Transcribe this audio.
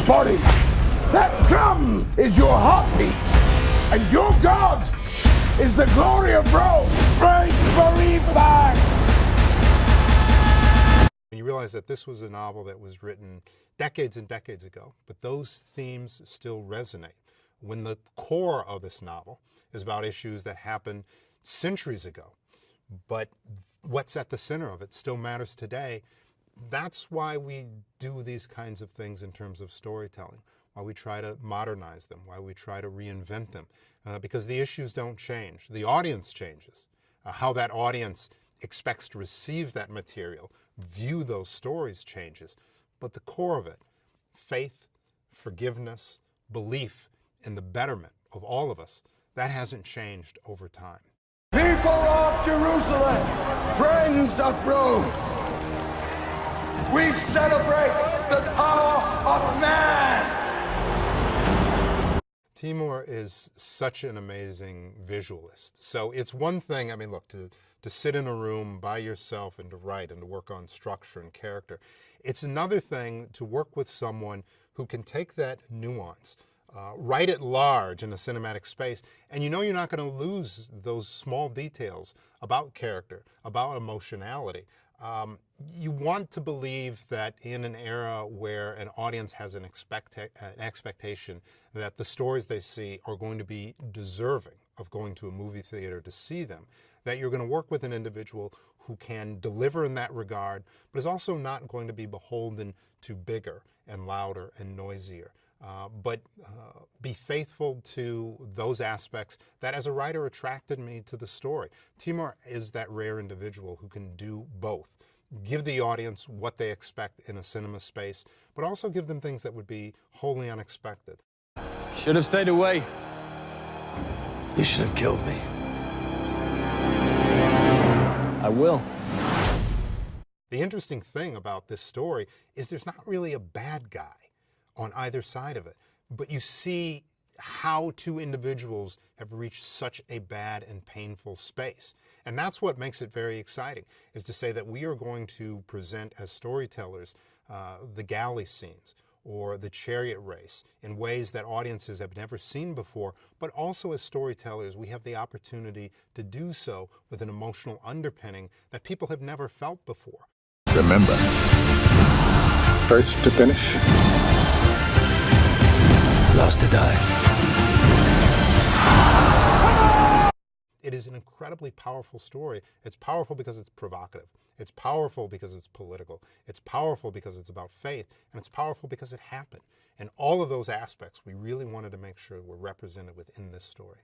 body. That drum is your heartbeat. And your God is the glory of Rome. Brace for impact! You realize that this was a novel that was written decades and decades ago, but those themes still resonate. When the core of this novel is about issues that happened centuries ago, but what's at the center of it still matters today, that's why we do these kinds of things in terms of storytelling, why we try to modernize them, why we try to reinvent them, because the issues don't change. The audience changes. How that audience expects to receive that material, view those stories changes, but the core of it, faith, forgiveness, belief in the betterment of all of us, that hasn't changed over time. People of Jerusalem, friends of Rome, we celebrate the power of man. Timur is such an amazing visualist. So it's one thing, I mean, look, to sit in a room by yourself and to write and to work on structure and character. It's another thing to work with someone who can take that nuance, write it large in a cinematic space, and you know you're not going to lose those small details about character, about emotionality. You want to believe that in an era where an audience has an expectation that the stories they see are going to be deserving of going to a movie theater to see them, that you're going to work with an individual who can deliver in that regard, but is also not going to be beholden to bigger and louder and noisier. But be faithful to those aspects that as a writer attracted me to the story. Timur is that rare individual who can do both. Give the audience what they expect in a cinema space, but also give them things that would be wholly unexpected. Should have stayed away. You should have killed me. I will. The interesting thing about this story is there's not really a bad guy on either side of it, but you see how two individuals have reached such a bad and painful space. And that's what makes it very exciting, is to say that we are going to present as storytellers the galley scenes or the chariot race in ways that audiences have never seen before, but also as storytellers we have the opportunity to do so with an emotional underpinning that people have never felt before. Remember, first to finish, last to die. It is an incredibly powerful story. It's powerful because it's provocative. It's powerful because it's political. It's powerful because it's about faith. And it's powerful because it happened. And all of those aspects we really wanted to make sure were represented within this story.